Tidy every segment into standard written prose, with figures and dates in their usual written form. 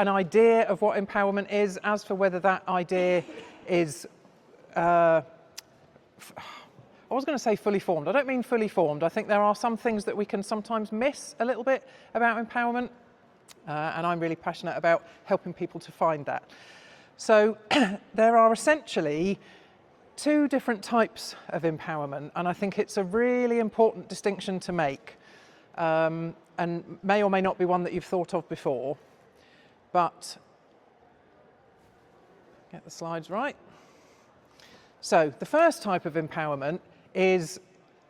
an idea of what empowerment is. As for whether that idea is, I was going to say fully formed. I don't mean fully formed. I think there are some things that we can sometimes miss a little bit about empowerment, and I'm really passionate about helping people to find that. So there are essentially two different types of empowerment, and I think it's a really important distinction to make, and may or may not be one that you've thought of before, but get the slides right. So the first type of empowerment is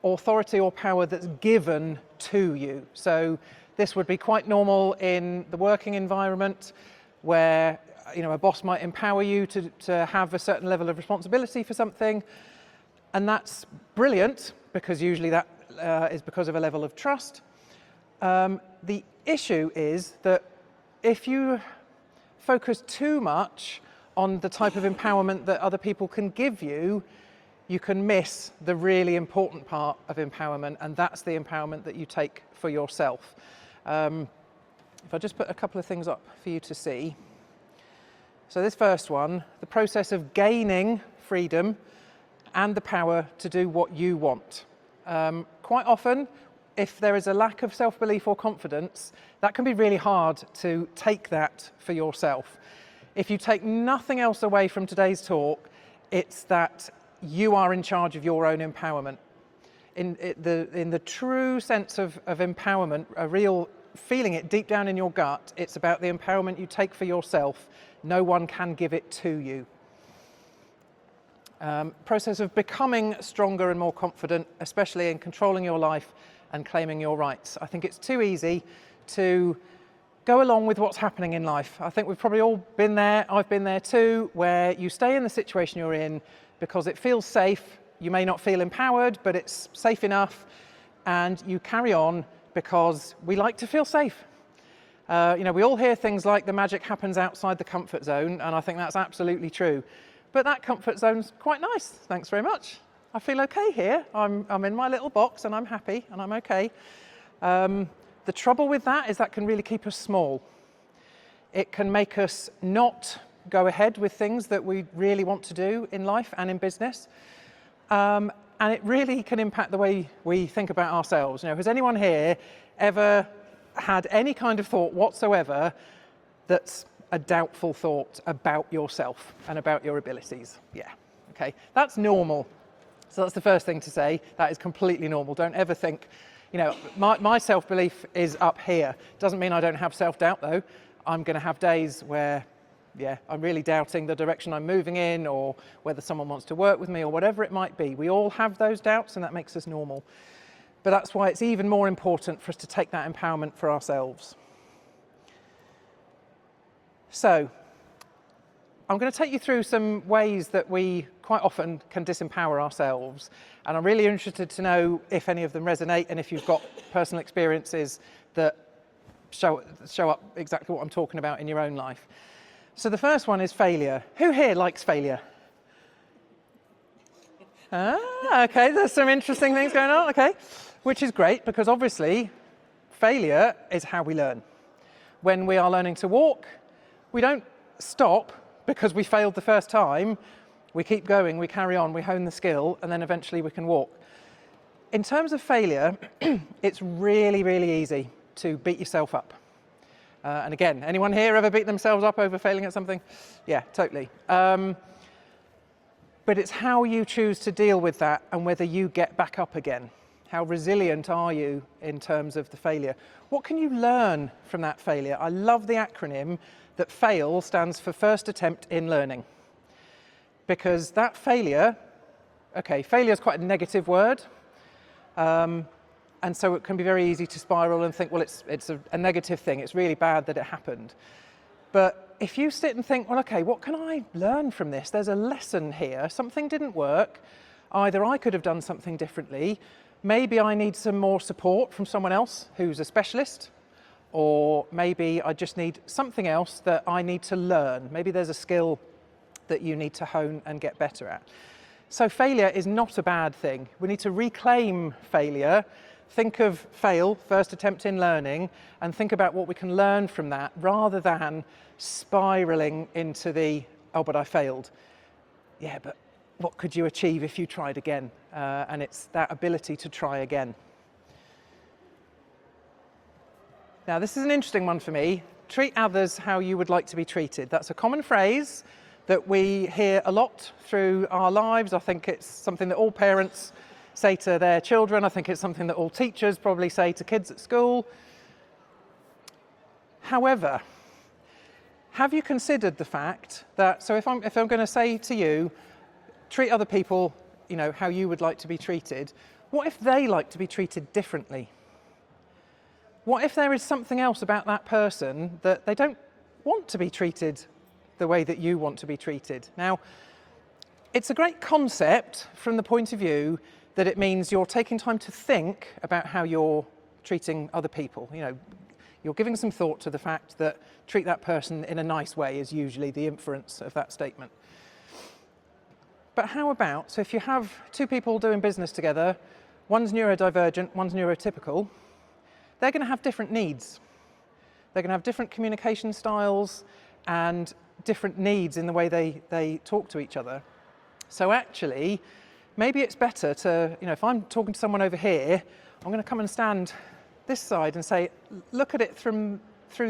authority or power that's given to you. So this would be quite normal in the working environment, where a boss might empower you to have a certain level of responsibility for something, and that's brilliant because usually that is because of a level of trust. The issue is that if you focus too much on the type of empowerment that other people can give you, you can miss the really important part of empowerment, and that's the empowerment that you take for yourself. If I just put a couple of things up for you to see. So this first one, the process of gaining freedom and the power to do what you want. Quite often, if there is a lack of self-belief or confidence, that can be really hard to take that for yourself. If you take nothing else away from today's talk, it's that you are in charge of your own empowerment. In the true sense of empowerment, a real feeling it deep down in your gut, it's about the empowerment you take for yourself. No one can give it to you. Process of becoming stronger and more confident, especially in controlling your life and claiming your rights. I think it's too easy to go along with what's happening in life. I think we've probably all been there, I've been there too, where you stay in the situation you're in because it feels safe. You may not feel empowered, but it's safe enough, and you carry on because we like to feel safe. We all hear things like the magic happens outside the comfort zone, and I think that's absolutely true. But that comfort zone's quite nice, thanks very much. I feel okay here. I'm in my little box and I'm happy and I'm okay. The trouble with that is that can really keep us small. It can make us not go ahead with things that we really want to do in life and in business. And it really can impact the way we think about ourselves. Has anyone here ever had any kind of thought whatsoever that's a doubtful thought about yourself and about your abilities? Yeah, okay, that's normal. So that's the first thing to say. That is completely normal. Don't ever think, my self-belief is up here. Doesn't mean I don't have self-doubt though. I'm going to have days where, I'm really doubting the direction I'm moving in, or whether someone wants to work with me, or whatever it might be. We all have those doubts, and that makes us normal. But that's why it's even more important for us to take that empowerment for ourselves. So, I'm going to take you through some ways that we quite often can disempower ourselves, and I'm really interested to know if any of them resonate, and if you've got personal experiences that show up exactly what I'm talking about in your own life. So the first one is failure. Who here likes failure? Okay, there's some interesting things going on, okay. Which is great, because obviously failure is how we learn. When we are learning to walk, we don't stop because we failed the first time. We keep going, we carry on, we hone the skill, and then eventually we can walk. In terms of failure, it's really, really easy to beat yourself up. And again, anyone here ever beat themselves up over failing at something? Yeah, totally. But it's how you choose to deal with that and whether you get back up again. How resilient are you in terms of the failure? What can you learn from that failure? I love the acronym that FAIL stands for First Attempt in Learning. Because that failure, failure is quite a negative word. And so it can be very easy to spiral and think, well, it's a negative thing. It's really bad that it happened. But if you sit and think, well, okay, what can I learn from this? There's a lesson here. Something didn't work. Either I could have done something differently. Maybe I need some more support from someone else who's a specialist. Or maybe I just need something else that I need to learn. Maybe there's a skill that you need to hone and get better at. So failure is not a bad thing. We need to reclaim failure think of fail, first attempt in learning, and think about what we can learn from that rather than spiraling into the, oh, but I failed. Yeah, but what could you achieve if you tried again? And it's that ability to try again. Now, this is an interesting one for me. Treat others how you would like to be treated. That's a common phrase that we hear a lot through our lives. I think it's something that all parents say to their children. I think it's something that all teachers probably say to kids at school. However, have you considered the fact that, so if I'm going to say to you, treat other people, how you would like to be treated, what if they like to be treated differently? What if there is something else about that person that they don't want to be treated the way that you want to be treated? Now, it's a great concept from the point of view that it means you're taking time to think about how you're treating other people. You're giving some thought to the fact that treat that person in a nice way is usually the inference of that statement. But how about, so if you have two people doing business together, one's neurodivergent, one's neurotypical, they're going to have different needs. They're going to have different communication styles and different needs in the way they talk to each other. So actually, maybe it's better to, if I'm talking to someone over here, I'm going to come and stand this side and say, look at it through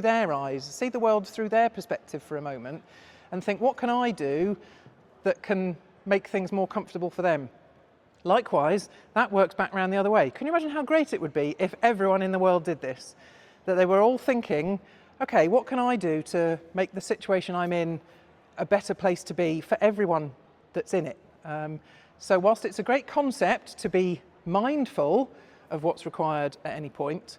their eyes, see the world through their perspective for a moment, and think, what can I do that can make things more comfortable for them? Likewise, that works back around the other way. Can you imagine how great it would be if everyone in the world did this? That they were all thinking, okay, what can I do to make the situation I'm in a better place to be for everyone that's in it? So whilst it's a great concept to be mindful of what's required at any point,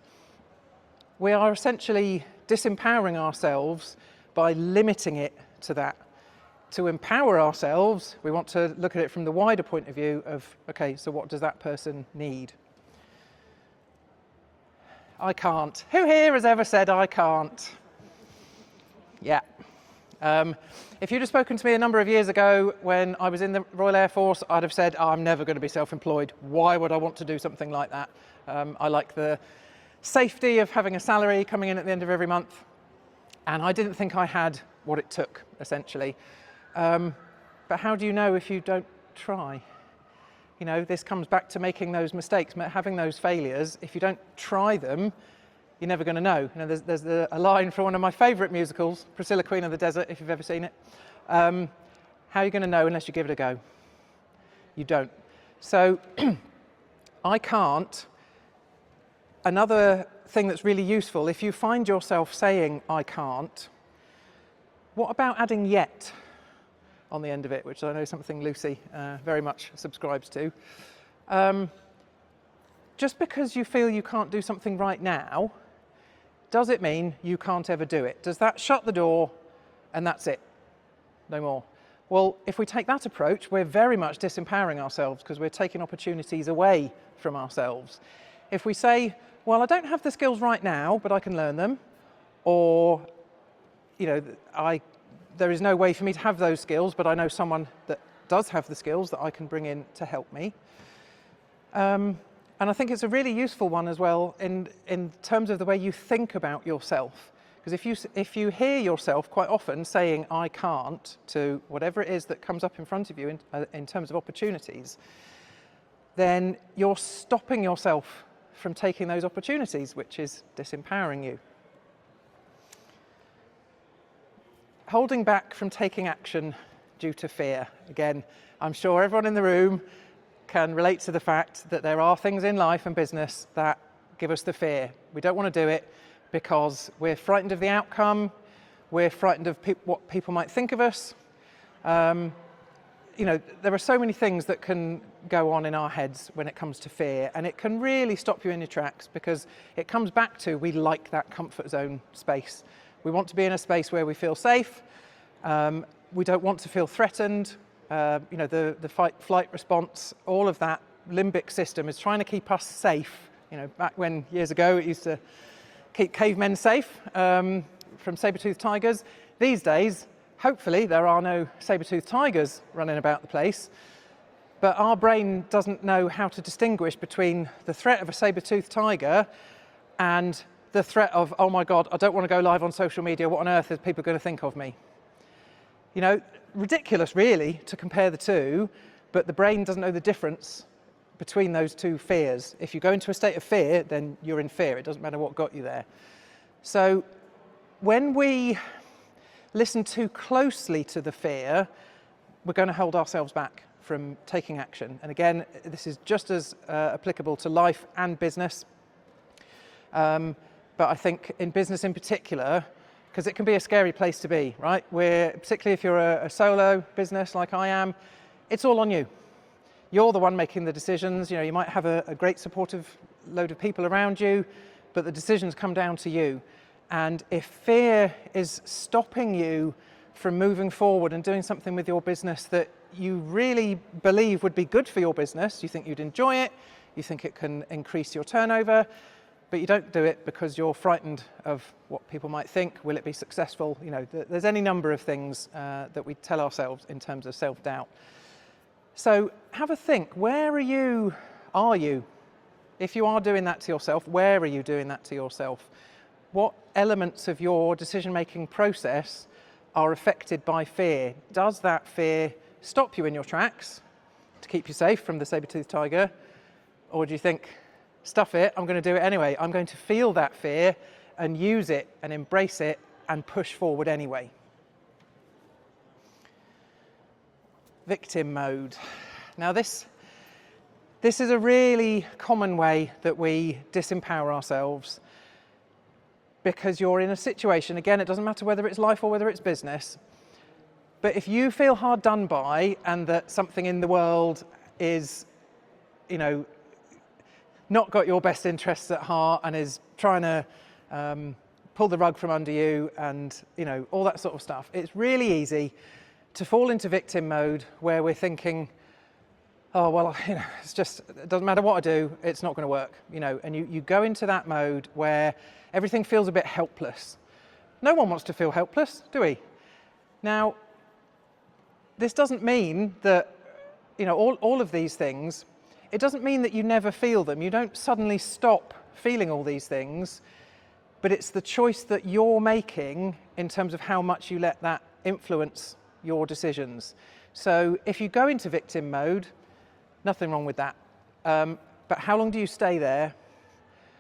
we are essentially disempowering ourselves by limiting it to that. To empower ourselves, we want to look at it from the wider point of view of, okay, so what does that person need? I can't. Who here has ever said I can't? Yeah. If you'd have spoken to me a number of years ago when I was in the Royal Air Force, I'd have said, I'm never going to be self-employed. Why would I want to do something like that? I like the safety of having a salary coming in at the end of every month. And I didn't think I had what it took, essentially. But how do you know if you don't try? This comes back to making those mistakes, having those failures. If you don't try them, you're never going to know. There's a line from one of my favourite musicals, Priscilla, Queen of the Desert, if you've ever seen it. How are you going to know unless you give it a go? You don't. So I can't. Another thing that's really useful, if you find yourself saying I can't, what about adding yet on the end of it, which I know is something Lucy very much subscribes to. Just because you feel you can't do something right now, does it mean you can't ever do it? Does that shut the door and that's it? No more. Well, if we take that approach, we're very much disempowering ourselves because we're taking opportunities away from ourselves. If we say, well, I don't have the skills right now, but I can learn them, or, there is no way for me to have those skills, but I know someone that does have the skills that I can bring in to help me. And I think it's a really useful one as well in terms of the way you think about yourself. Because if you hear yourself quite often saying, I can't, to whatever it is that comes up in front of you in terms of opportunities, then you're stopping yourself from taking those opportunities, which is disempowering you. Holding back from taking action due to fear. Again, I'm sure everyone in the room can relate to the fact that there are things in life and business that give us the fear. We don't want to do it because we're frightened of the outcome, we're frightened of what people might think of us. There are so many things that can go on in our heads when it comes to fear, and it can really stop you in your tracks because it comes back to we like that comfort zone space. We want to be in a space where we feel safe. We don't want to feel threatened. The fight-flight response, all of that limbic system is trying to keep us safe. Back when years ago it used to keep cavemen safe from saber-toothed tigers. These days, hopefully, there are no saber-toothed tigers running about the place. But our brain doesn't know how to distinguish between the threat of a saber-toothed tiger and the threat of, oh my God, I don't want to go live on social media. What on earth are people going to think of me? You know, ridiculous really to compare the two, but the brain doesn't know the difference between those two fears. If you go into a state of fear, then you're in fear. It doesn't matter what got you there. So when we listen too closely to the fear, we're going to hold ourselves back from taking action. And again, this is just as applicable to life and business. But I think in business in particular, because it can be a scary place to be, right? Particularly if you're a solo business like I am, it's all on you. You're the one making the decisions. You know, you might have a great supportive load of people around you, but the decisions come down to you. And if fear is stopping you from moving forward and doing something with your business that you really believe would be good for your business, you think you'd enjoy it, you think it can increase your turnover, but you don't do it because you're frightened of what people might think. Will it be successful? You know, there's any number of things that we tell ourselves in terms of self-doubt. So have a think. Where are you? If you are doing that to yourself, where are you doing that to yourself? What elements of your decision-making process are affected by fear? Does that fear stop you in your tracks to keep you safe from the saber-toothed tiger? Or do you think, stuff it, I'm going to do it anyway. I'm going to feel that fear and use it and embrace it and push forward anyway. Victim mode. Now this is a really common way that we disempower ourselves, because you're in a situation, again, it doesn't matter whether it's life or whether it's business, but if you feel hard done by and that something in the world is, you know, not got your best interests at heart and is trying to pull the rug from under you and, you know, all that sort of stuff, it's really easy to fall into victim mode where we're thinking, oh, well, you know, it doesn't matter what I do, it's not going to work, you know, and you go into that mode where everything feels a bit helpless. No one wants to feel helpless, do we? Now, this doesn't mean that, you know, all of these things, it doesn't mean that you never feel them. You don't suddenly stop feeling all these things, but it's the choice that you're making in terms of how much you let that influence your decisions. So if you go into victim mode, nothing wrong with that. But how long do you stay there?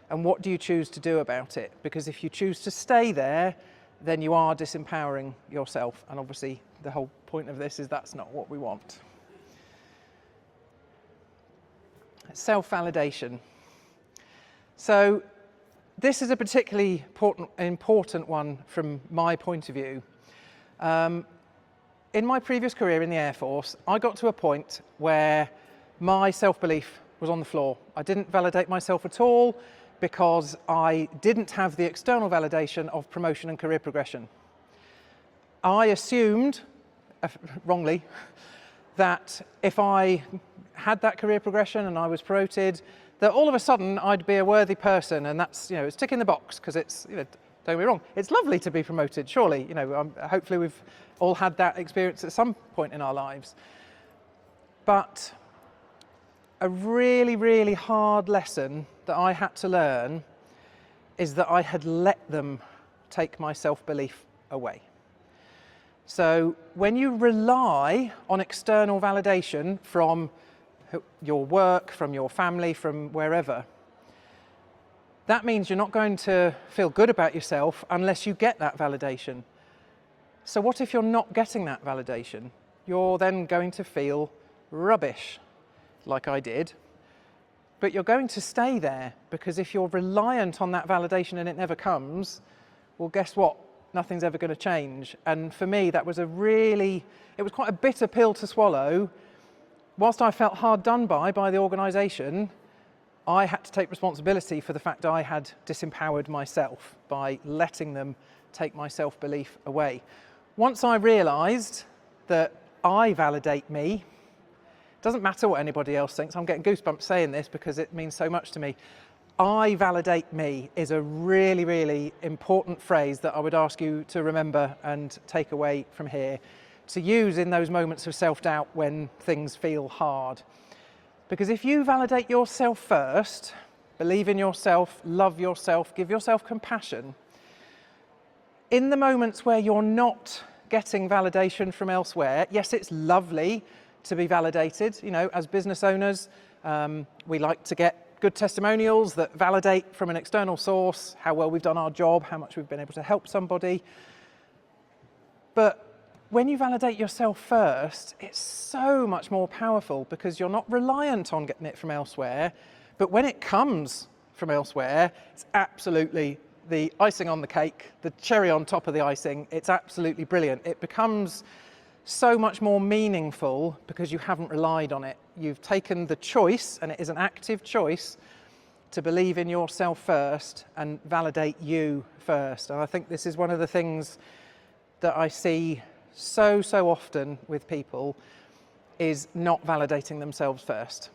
And what do you choose to do about it? Because if you choose to stay there, then you are disempowering yourself. And obviously, the whole point of this is that's not what we want. Self-validation. So this is a particularly important one from my point of view. In my previous career in the Air Force, I got to a point where my self-belief was on the floor. I didn't validate myself at all because I didn't have the external validation of promotion and career progression. I assumed, wrongly, that if I had that career progression and I was promoted, that all of a sudden I'd be a worthy person, and that's, you know, it's ticking the box, because it's, you know, don't get me wrong, it's lovely to be promoted, surely, you know, hopefully we've all had that experience at some point in our lives. But a really, really hard lesson that I had to learn is that I had let them take my self-belief away. So when you rely on external validation from your work, from your family, from wherever, that means you're not going to feel good about yourself unless you get that validation. So what if you're not getting that validation? You're then going to feel rubbish, like I did, but you're going to stay there, because if you're reliant on that validation and it never comes, well, guess what? Nothing's ever going to change. And for me, that was it was quite a bitter pill to swallow. Whilst I felt hard done by the organisation, I had to take responsibility for the fact I had disempowered myself by letting them take my self-belief away. Once I realised that I validate me, it doesn't matter what anybody else thinks. I'm getting goosebumps saying this because it means so much to me. I validate me is a really, really important phrase that I would ask you to remember and take away from here, to use in those moments of self-doubt when things feel hard. Because if you validate yourself first, believe in yourself, love yourself, give yourself compassion, in the moments where you're not getting validation from elsewhere, yes, it's lovely to be validated. You know, as business owners, we like to get good testimonials that validate from an external source how well we've done our job, how much we've been able to help somebody. But when you validate yourself first, it's so much more powerful because you're not reliant on getting it from elsewhere. But when it comes from elsewhere, it's absolutely the icing on the cake, the cherry on top of the icing. It's absolutely brilliant. It becomes so much more meaningful because you haven't relied on it. You've taken the choice, and it is an active choice, to believe in yourself first and validate you first. And I think this is one of the things that I see so often with people, is not validating themselves first.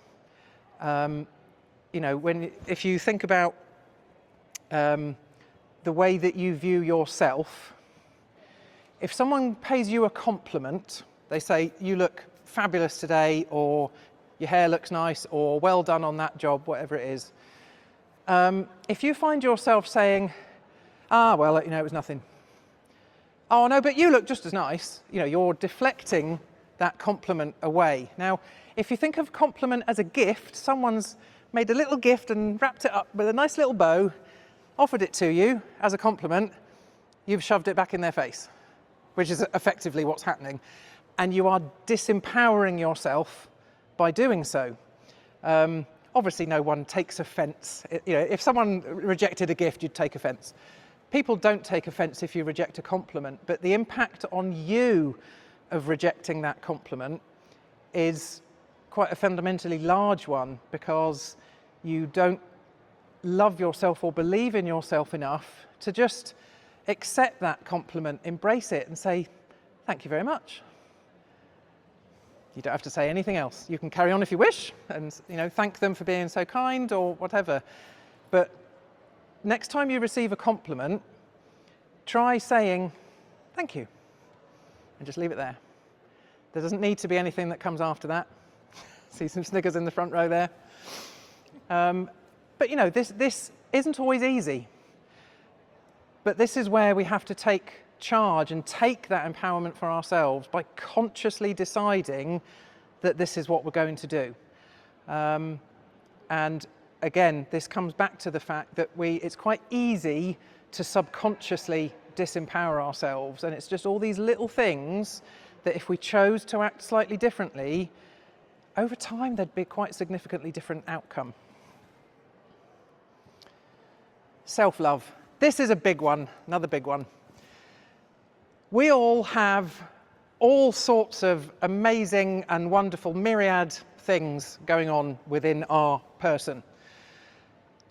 You know, if you think about the way that you view yourself, if someone pays you a compliment, they say, you look fabulous today, or your hair looks nice, or well done on that job, whatever it is. If you find yourself saying, well, you know, it was nothing. Oh no, but you look just as nice. You know, you're deflecting that compliment away. Now, if you think of compliment as a gift, someone's made a little gift and wrapped it up with a nice little bow, offered it to you as a compliment, you've shoved it back in their face, which is effectively what's happening. And you are disempowering yourself by doing so. Obviously, no one takes offense. You know, if someone rejected a gift, you'd take offense. People don't take offense if you reject a compliment, but the impact on you of rejecting that compliment is quite a fundamentally large one, because you don't love yourself or believe in yourself enough to just accept that compliment, embrace it, and say, thank you very much. You don't have to say anything else. You can carry on if you wish, and you know, thank them for being so kind or whatever. But next time you receive a compliment, try saying thank you, and just leave it there. There doesn't need to be anything that comes after that. See some sniggers in the front row there. But you know, this isn't always easy. But this is where we have to take charge and take that empowerment for ourselves by consciously deciding that this is what we're going to do. And again, this comes back to the fact that it's quite easy to subconsciously disempower ourselves, and it's just all these little things that if we chose to act slightly differently, over time there'd be a quite significantly different outcome. Self-love. This is a big one, another big one. We all have all sorts of amazing and wonderful myriad things going on within our person.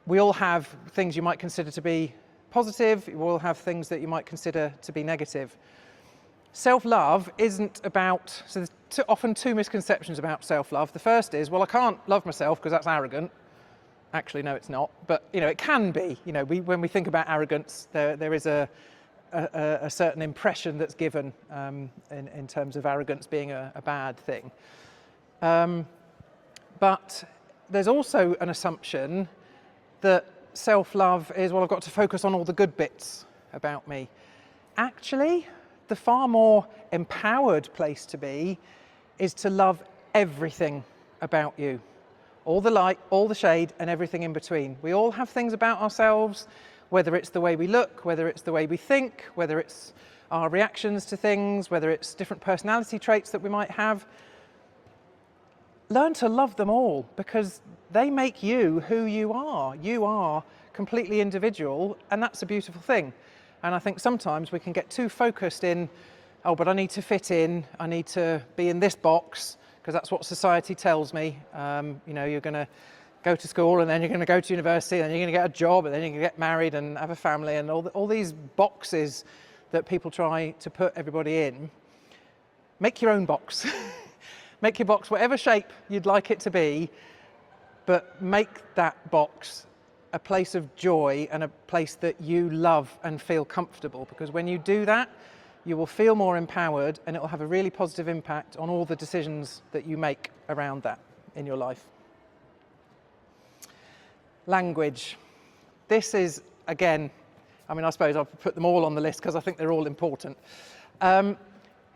We all have things you might consider to be positive, you all have things that you might consider to be negative. Self-love isn't about, so there's often two misconceptions about self-love. The first is, well, I can't love myself because that's arrogant. Actually, no, it's not, but you know, it can be. You know, when we think about arrogance, there is a certain impression that's given in terms of arrogance being a bad thing. But there's also an assumption that self-love is, well, I've got to focus on all the good bits about me. Actually, the far more empowered place to be is to love everything about you. All the light, all the shade, and everything in between. We all have things about ourselves, whether it's the way we look, whether it's the way we think, whether it's our reactions to things, whether it's different personality traits that we might have. Learn to love them all, because they make you who you are. You are completely individual, and that's a beautiful thing. And I think sometimes we can get too focused in, oh, but I need to fit in, I need to be in this box, because that's what society tells me. You know, you're going to go to school, and then you're going to go to university, and then you're going to get a job, and then you're going to get married and have a family, and all these boxes that people try to put everybody in. Make your own box. Make your box whatever shape you'd like it to be, but make that box a place of joy and a place that you love and feel comfortable. Because when you do that, you will feel more empowered, and it will have a really positive impact on all the decisions that you make around that in your life. Language. This is, again, I suppose I'll put them all on the list because I think they're all important.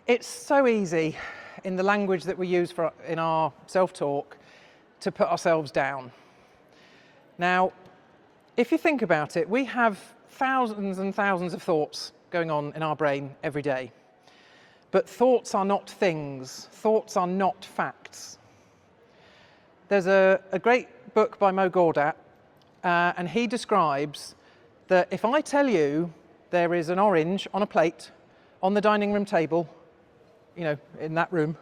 It's so easy in the language that we use in our self-talk to put ourselves down. Now, if you think about it, we have thousands and thousands of thoughts going on in our brain every day. But thoughts are not things. Thoughts are not facts. There's a great book by Mo Gawdat, and he describes that if I tell you there is an orange on a plate on the dining room table, in that room,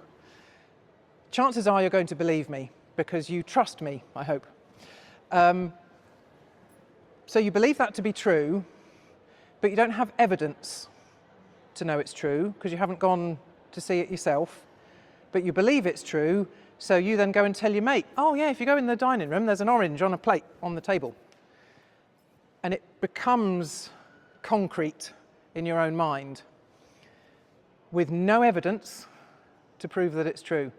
chances are you're going to believe me because you trust me, I hope. So you believe that to be true, but you don't have evidence to know it's true because you haven't gone to see it yourself. But you believe it's true, so you then go and tell your mate, oh yeah, if you go in the dining room, there's an orange on a plate on the table. And it becomes concrete in your own mind with no evidence to prove that it's true.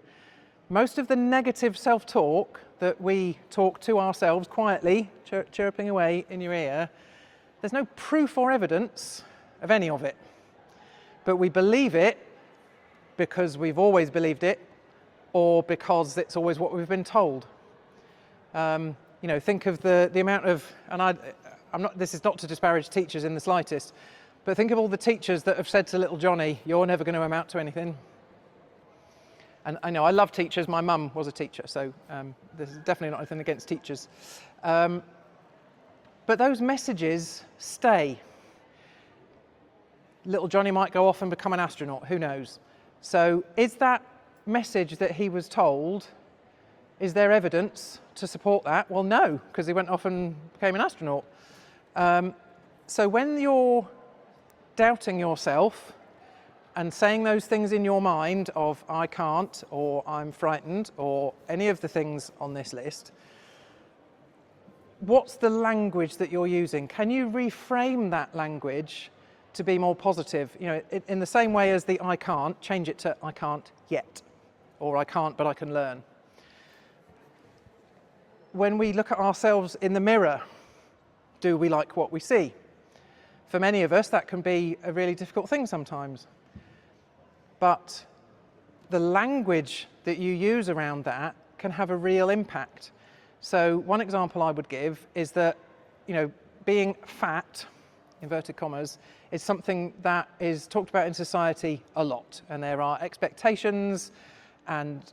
Most of the negative self-talk that we talk to ourselves quietly, chirping away in your ear, there's no proof or evidence of any of it. But we believe it because we've always believed it, or because it's always what we've been told. Think of the amount of, and this is not to disparage teachers in the slightest, but think of all the teachers that have said to little Johnny, you're never going to amount to anything. And I know I love teachers. My mum was a teacher, so this is definitely not anything against teachers. But those messages stay. Little Johnny might go off and become an astronaut, who knows? So is that message that he was told, is there evidence to support that? Well, no, because he went off and became an astronaut. So when you're doubting yourself and saying those things in your mind of I can't, or I'm frightened, or any of the things on this list, what's the language that you're using? Can you reframe that language to be more positive? In the same way as the I can't, change it to I can't yet, or I can't but I can learn. When we look at ourselves in the mirror, do we like what we see? For many of us, that can be a really difficult thing sometimes. But the language that you use around that can have a real impact. So one example I would give is that, being fat, inverted commas, is something that is talked about in society a lot. And there are expectations and,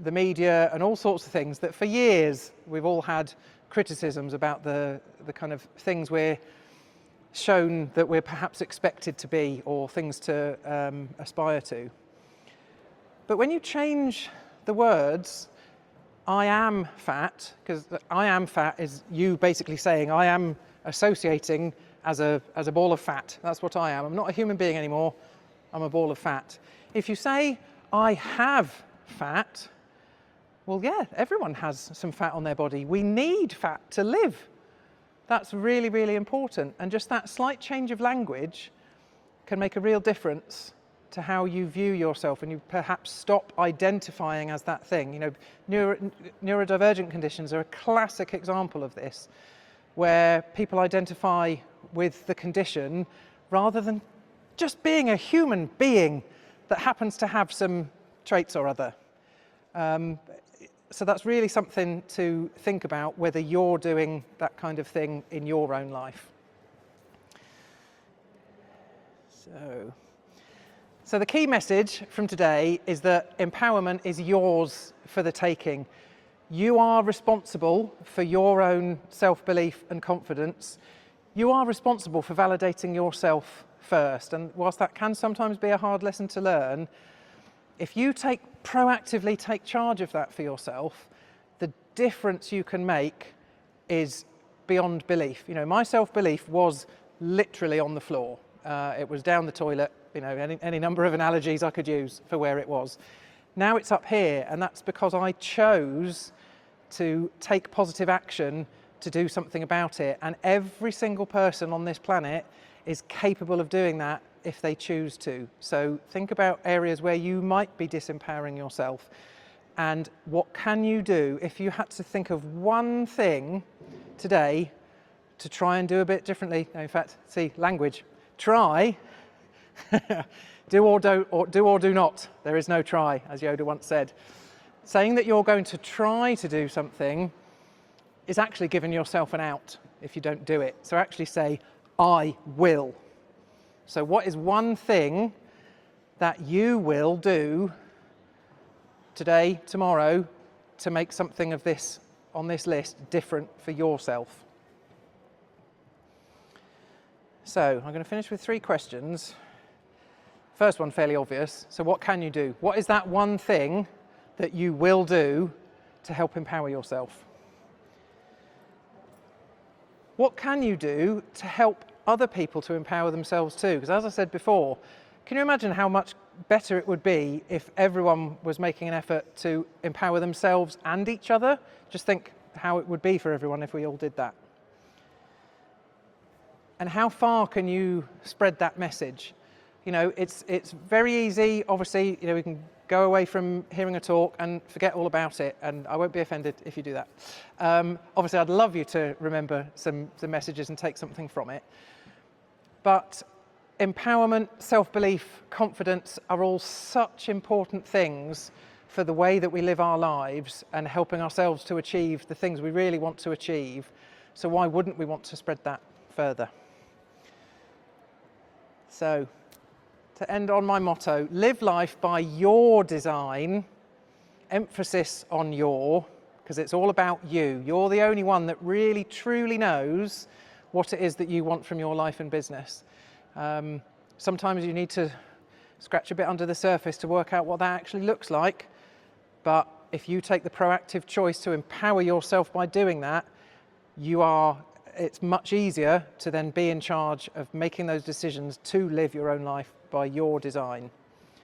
the media and all sorts of things that for years we've all had criticisms about the kind of things we're shown that we're perhaps expected to be, or things to aspire to. But when you change the words, I am fat, because I am fat is you basically saying I am associating as a ball of fat. That's what I am. I'm not a human being anymore. I'm a ball of fat. If you say I have fat, well, yeah, everyone has some fat on their body. We need fat to live. That's really, really important. And just that slight change of language can make a real difference to how you view yourself, and you perhaps stop identifying as that thing. Neurodivergent conditions are a classic example of this, where people identify with the condition rather than just being a human being that happens to have some traits or other. So that's really something to think about, whether you're doing that kind of thing in your own life. So the key message from today is that empowerment is yours for the taking. You are responsible for your own self-belief and confidence. You are responsible for validating yourself first. And whilst that can sometimes be a hard lesson to learn, if you proactively take charge of that for yourself, the difference you can make is beyond belief. My self-belief was literally on the floor. It was down the toilet, any number of analogies I could use for where it was. Now it's up here, and that's because I chose to take positive action to do something about it. And every single person on this planet is capable of doing that if they choose to. So think about areas where you might be disempowering yourself, and what can you do if you had to think of one thing today to try and do a bit differently. No, in fact, see, language. Try, do or do not. There is no try, as Yoda once said. Saying that you're going to try to do something is actually giving yourself an out if you don't do it. So actually say, I will. So what is one thing that you will do today, tomorrow, to make something of this on this list different for yourself? So I'm going to finish with 3 questions. First one, fairly obvious. So what can you do? What is that one thing that you will do to help empower yourself? What can you do to help other people to empower themselves too? Because as I said before, can you imagine how much better it would be if everyone was making an effort to empower themselves and each other? Just think how it would be for everyone if we all did that. And how far can you spread that message? You know, it's very easy, obviously, you know, we can go away from hearing a talk and forget all about it, and I won't be offended if you do that. Obviously, I'd love you to remember some messages and take something from it. But empowerment, self-belief, confidence are all such important things for the way that we live our lives and helping ourselves to achieve the things we really want to achieve. So why wouldn't we want to spread that further? So, to end on my motto, live life by your design, emphasis on your, because it's all about you. You're the only one that really truly knows what it is that you want from your life and business. Sometimes you need to scratch a bit under the surface to work out what that actually looks like, but if you take the proactive choice to empower yourself by doing that, it's much easier to then be in charge of making those decisions to live your own life by your design.